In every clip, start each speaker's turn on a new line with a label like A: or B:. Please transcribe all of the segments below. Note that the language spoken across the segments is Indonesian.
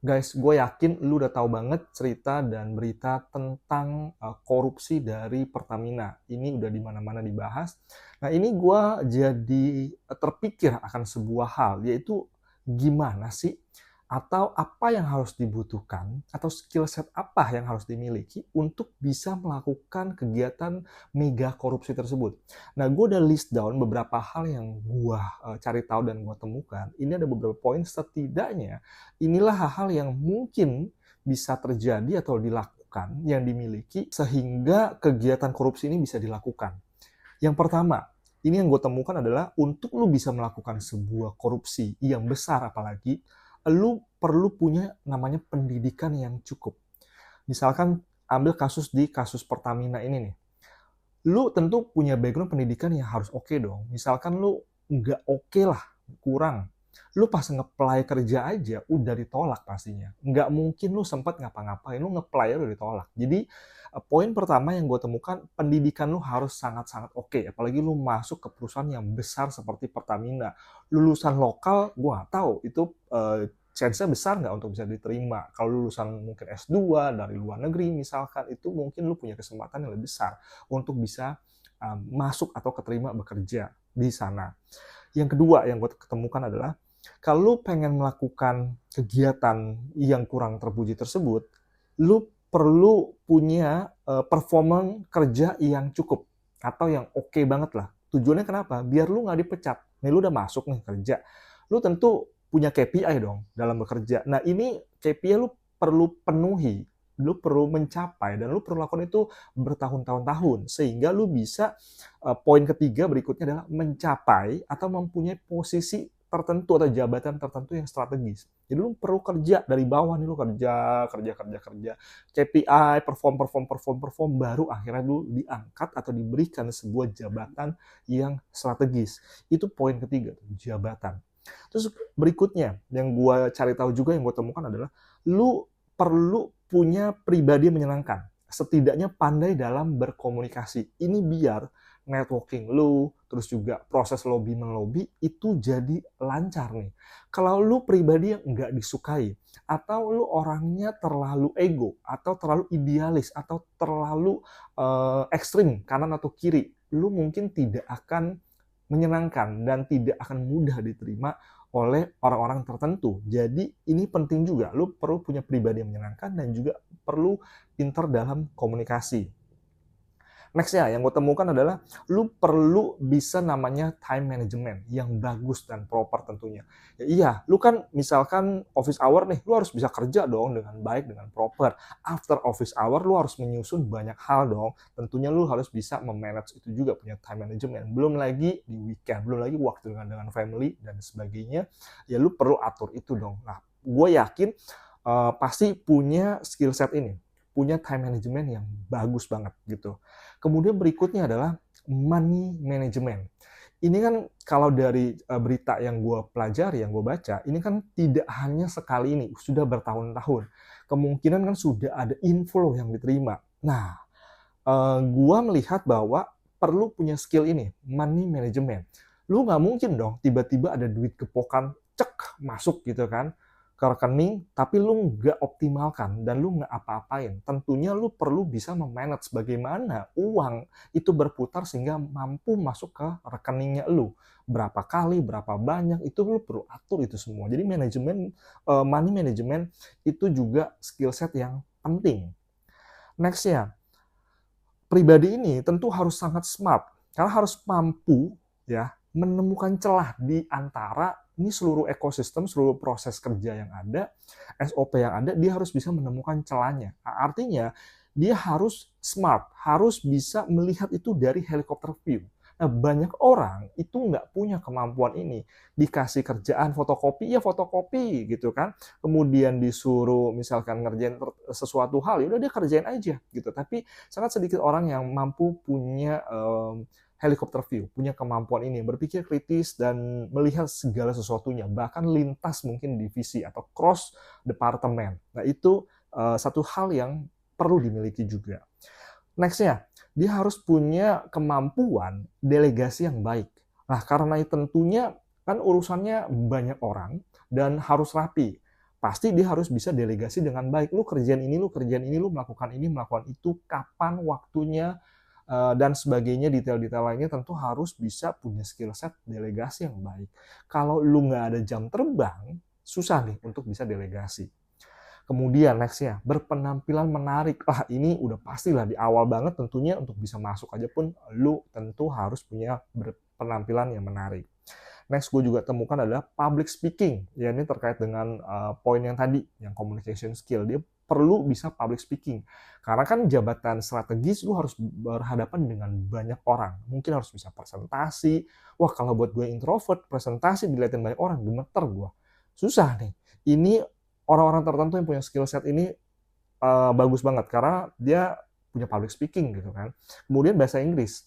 A: Guys, gue yakin lu udah tahu banget cerita dan berita tentang korupsi dari Pertamina. Ini udah di mana-mana dibahas. Nah, ini gue jadi terpikir akan sebuah hal, yaitu gimana sih atau apa yang harus dibutuhkan atau skill set apa yang harus dimiliki untuk bisa melakukan kegiatan mega korupsi tersebut. Nah, gue udah list down beberapa hal yang gue cari tahu dan gue temukan. Ini ada beberapa poin setidaknya inilah hal-hal yang mungkin bisa terjadi atau dilakukan yang dimiliki sehingga kegiatan korupsi ini bisa dilakukan. Yang pertama, ini yang gue temukan adalah untuk lu bisa melakukan sebuah korupsi yang besar apalagi, lu perlu punya namanya pendidikan yang cukup. Misalkan ambil kasus Pertamina ini nih. Lu tentu punya background pendidikan yang harus oke dong. Misalkan lu nggak oke lah, kurang. Lu pas nge-apply kerja aja udah ditolak pastinya. Nggak mungkin lu sempat ngapa-ngapain, lu nge-apply udah ditolak. Jadi poin pertama yang gue temukan, pendidikan lu harus sangat-sangat oke. Apalagi lu masuk ke perusahaan yang besar seperti Pertamina. Lulusan lokal, gue nggak tahu itu chance-nya besar nggak untuk bisa diterima. Kalau lulusan mungkin S2 dari luar negeri misalkan, itu mungkin lu punya kesempatan yang lebih besar untuk bisa masuk atau keterima bekerja di sana. Yang kedua yang gue ketemukan adalah kalau lu pengen melakukan kegiatan yang kurang terpuji tersebut, lu perlu punya performa kerja yang cukup atau yang oke banget lah. Tujuannya kenapa? Biar lu nggak dipecat. Nih lu udah masuk nih kerja, lu tentu punya KPI dong dalam bekerja. Nah ini KPI lu perlu penuhi, lu perlu mencapai dan lu perlu lakukan itu bertahun-tahun sehingga lu bisa poin ketiga berikutnya adalah mencapai atau mempunyai posisi tertentu atau jabatan tertentu yang strategis. Jadi lu perlu kerja dari bawah nih, lu kerja KPI, perform baru akhirnya lu diangkat atau diberikan sebuah jabatan yang strategis. Itu poin ketiga, jabatan. Terus berikutnya yang gue cari tahu juga yang gue temukan adalah lu perlu punya pribadi yang menyenangkan. Setidaknya pandai dalam berkomunikasi. Ini biar networking lu, terus juga proses lobby melobi itu jadi lancar nih. Kalau lu pribadi yang nggak disukai, atau lu orangnya terlalu ego, atau terlalu idealis, atau terlalu ekstrim kanan atau kiri, lu mungkin tidak akan menyenangkan dan tidak akan mudah diterima oleh orang-orang tertentu. Jadi ini penting juga, lu perlu punya pribadi yang menyenangkan dan juga perlu pintar dalam komunikasi. Nextnya yang gue temukan adalah lu perlu bisa namanya time management yang bagus dan proper tentunya. Ya, iya, lu kan misalkan office hour nih, lu harus bisa kerja dong dengan baik, dengan proper. After office hour, lu harus menyusun banyak hal dong. Tentunya lu harus bisa memanage itu juga, punya time management. Belum lagi di weekend, belum lagi waktu dengan family dan sebagainya. Ya lu perlu atur itu dong. Nah, gue yakin pasti punya skill set ini, punya time management yang bagus banget gitu. Kemudian berikutnya adalah money management. Ini kan kalau dari berita yang gue pelajari, yang gue baca, ini kan tidak hanya sekali ini, sudah bertahun-tahun. Kemungkinan kan sudah ada inflow yang diterima. Nah, gue melihat bahwa perlu punya skill ini, money management. Lu nggak mungkin dong tiba-tiba ada duit gepokan, cek, masuk gitu kan ke rekening, tapi lu nggak optimalkan dan lu nggak apa-apain. Tentunya lu perlu bisa memanage bagaimana uang itu berputar sehingga mampu masuk ke rekeningnya lu. Berapa kali, berapa banyak, itu lu perlu atur itu semua. Jadi manajemen, money management itu juga skill set yang penting. Nextnya, pribadi ini tentu harus sangat smart karena harus mampu ya menemukan celah di antara ini seluruh ekosistem, seluruh proses kerja yang ada, SOP yang ada, dia harus bisa menemukan celahnya. Artinya dia harus smart, harus bisa melihat itu dari helikopter view. Nah, banyak orang itu nggak punya kemampuan ini. Dikasih kerjaan fotokopi, ya fotokopi gitu kan. Kemudian disuruh misalkan ngerjain sesuatu hal, ya udah dia kerjain aja gitu. Tapi sangat sedikit orang yang mampu punya helikopter view, punya kemampuan ini, berpikir kritis dan melihat segala sesuatunya, bahkan lintas mungkin divisi atau cross departemen. Nah, itu satu hal yang perlu dimiliki juga. Nextnya, dia harus punya kemampuan delegasi yang baik. Nah, karena tentunya kan urusannya banyak orang dan harus rapi. pasti dia harus bisa delegasi dengan baik. Lu kerjaan ini, lu kerjaan ini, lu melakukan ini, melakukan itu, kapan waktunya, dan sebagainya, detail-detail lainnya tentu harus bisa punya skill set delegasi yang baik. Kalau lu nggak ada jam terbang, susah nih untuk bisa delegasi. Kemudian nextnya, berpenampilan menarik. Ini udah pastilah di awal banget tentunya untuk bisa masuk aja pun lu tentu harus punya berpenampilan yang menarik. Next gue juga temukan adalah public speaking. Ya ini terkait dengan poin yang tadi, yang communication skill. Dia perlu bisa public speaking. Karena kan jabatan strategis lu harus berhadapan dengan banyak orang. Mungkin harus bisa presentasi. Wah kalau buat gue introvert, presentasi dilihatin banyak orang, gemeter gue. Susah nih. Ini orang-orang tertentu yang punya skill set ini bagus banget karena dia punya public speaking gitu kan. Kemudian bahasa Inggris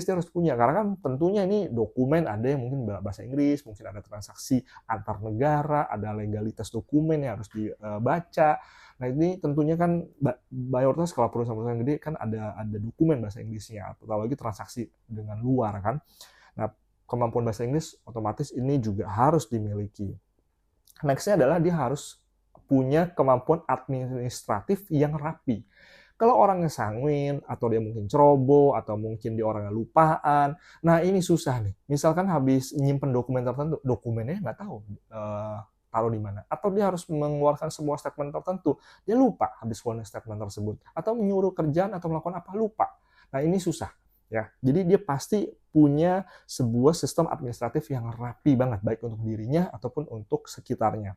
A: dia harus punya karena kan tentunya ini dokumen ada yang mungkin bahasa Inggris, mungkin ada transaksi antar negara, ada legalitas dokumen yang harus dibaca. Nah ini tentunya kan mayoritas kalau perusahaan-perusahaan gede kan ada dokumen bahasa Inggrisnya, apalagi transaksi dengan luar kan. Nah kemampuan bahasa Inggris otomatis ini juga harus dimiliki. Nextnya adalah dia harus punya kemampuan administratif yang rapi. Kalau orangnya sanguin, atau dia mungkin ceroboh, atau mungkin dia orangnya lupaan, nah ini susah nih. Misalkan habis nyimpen dokumen tertentu, dokumennya nggak tahu taruh di mana. Atau dia harus mengeluarkan sebuah statement tertentu, dia lupa habis keluarin statement tersebut. Atau menyuruh kerjaan atau melakukan apa, lupa. Nah ini susah. Ya, jadi dia pasti punya sebuah sistem administratif yang rapi banget, baik untuk dirinya ataupun untuk sekitarnya.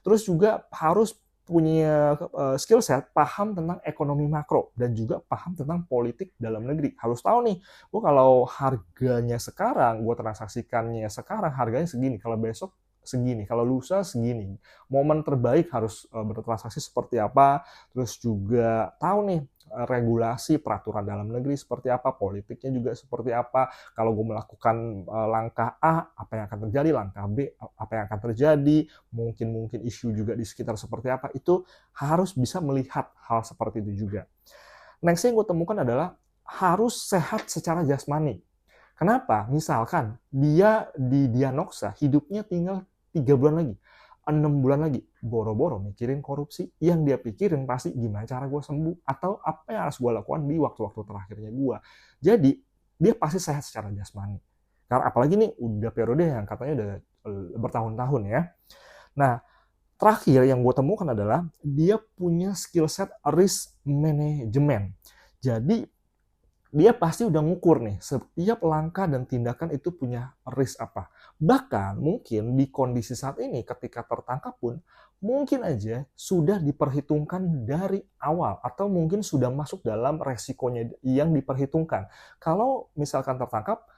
A: Terus juga harus punya skill set paham tentang ekonomi makro dan juga paham tentang politik dalam negeri. Harus tahu nih, kalau harganya sekarang, gue transaksikannya sekarang harganya segini, kalau besok segini, kalau lusa segini. Momen terbaik harus bertransaksi seperti apa, terus juga tahu nih regulasi peraturan dalam negeri seperti apa, politiknya juga seperti apa. Kalau gue melakukan langkah A, apa yang akan terjadi, langkah B, apa yang akan terjadi, mungkin isu juga di sekitar seperti apa, itu harus bisa melihat hal seperti itu juga. Next yang gue temukan adalah harus sehat secara jasmani. Kenapa? Misalkan dia di diagnosa hidupnya tinggal 3 bulan lagi, 6 bulan lagi, boro-boro mikirin korupsi, yang dia pikirin pasti gimana cara gue sembuh, atau apa yang harus gue lakukan di waktu-waktu terakhirnya gue. Jadi, dia pasti sehat secara jasmani. Karena apalagi nih udah periode yang katanya udah bertahun-tahun ya. Nah, terakhir yang gue temukan adalah dia punya skill set risk management. Jadi, dia pasti udah ngukur nih, setiap langkah dan tindakan itu punya risk apa. Bahkan mungkin di kondisi saat ini ketika tertangkap pun, mungkin aja sudah diperhitungkan dari awal, atau mungkin sudah masuk dalam resikonya yang diperhitungkan. Kalau misalkan tertangkap,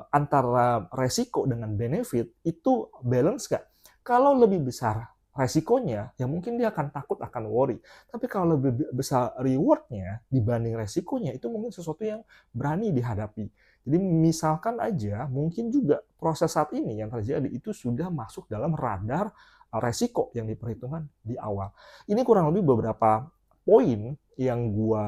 A: antara resiko dengan benefit, itu balance nggak? Kalau lebih besar resikonya, ya mungkin dia akan takut, akan worry. Tapi kalau lebih besar reward-nya dibanding resikonya, itu mungkin sesuatu yang berani dihadapi. Jadi misalkan aja, mungkin juga proses saat ini yang terjadi itu sudah masuk dalam radar resiko yang diperhitungkan di awal. Ini kurang lebih beberapa poin yang gua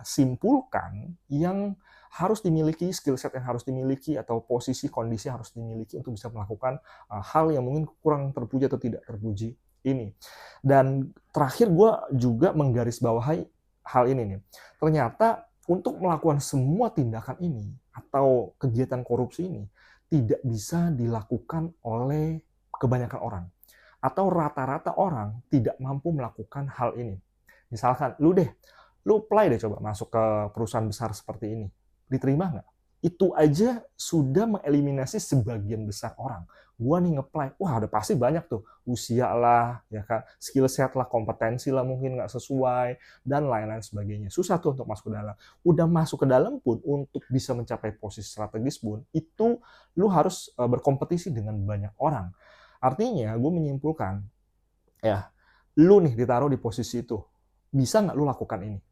A: simpulkan yang harus dimiliki, skill set yang harus dimiliki, atau posisi kondisi yang harus dimiliki untuk bisa melakukan hal yang mungkin kurang terpuji atau tidak terpuji ini. Dan terakhir gue juga menggarisbawahi hal ini nih. Ternyata untuk melakukan semua tindakan ini atau kegiatan korupsi ini tidak bisa dilakukan oleh kebanyakan orang. Atau rata-rata orang tidak mampu melakukan hal ini. Misalkan, lu apply deh coba masuk ke perusahaan besar seperti ini. Diterima nggak? Itu aja sudah mengeliminasi sebagian besar orang. Gua nih nge-apply, wah udah pasti banyak tuh, usia lah, ya kan, skill set lah, kompetensi lah mungkin nggak sesuai, dan lain-lain sebagainya. Susah tuh untuk masuk ke dalam. Udah masuk ke dalam pun, untuk bisa mencapai posisi strategis pun, itu lu harus berkompetisi dengan banyak orang. Artinya, gue menyimpulkan, ya, lu nih ditaruh di posisi itu, bisa nggak lu lakukan ini?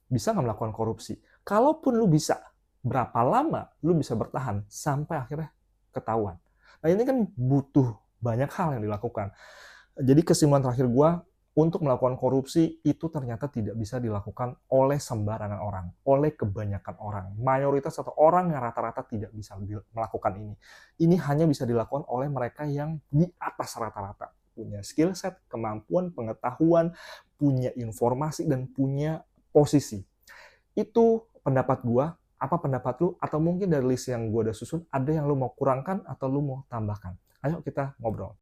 A: Bisa nggak melakukan korupsi? Kalaupun lu bisa, berapa lama lu bisa bertahan sampai akhirnya ketahuan. Nah ini kan butuh banyak hal yang dilakukan. Jadi kesimpulan terakhir gue, untuk melakukan korupsi itu ternyata tidak bisa dilakukan oleh sembarangan orang, oleh kebanyakan orang. Mayoritas atau orang yang rata-rata tidak bisa melakukan ini. Ini hanya bisa dilakukan oleh mereka yang di atas rata-rata. punya skill set, kemampuan, pengetahuan, punya informasi, dan punya posisi. Itu pendapat gua. Apa pendapat lu? Atau mungkin dari list yang gua udah susun, ada yang lu mau kurangkan atau lu mau tambahkan? Ayo kita ngobrol.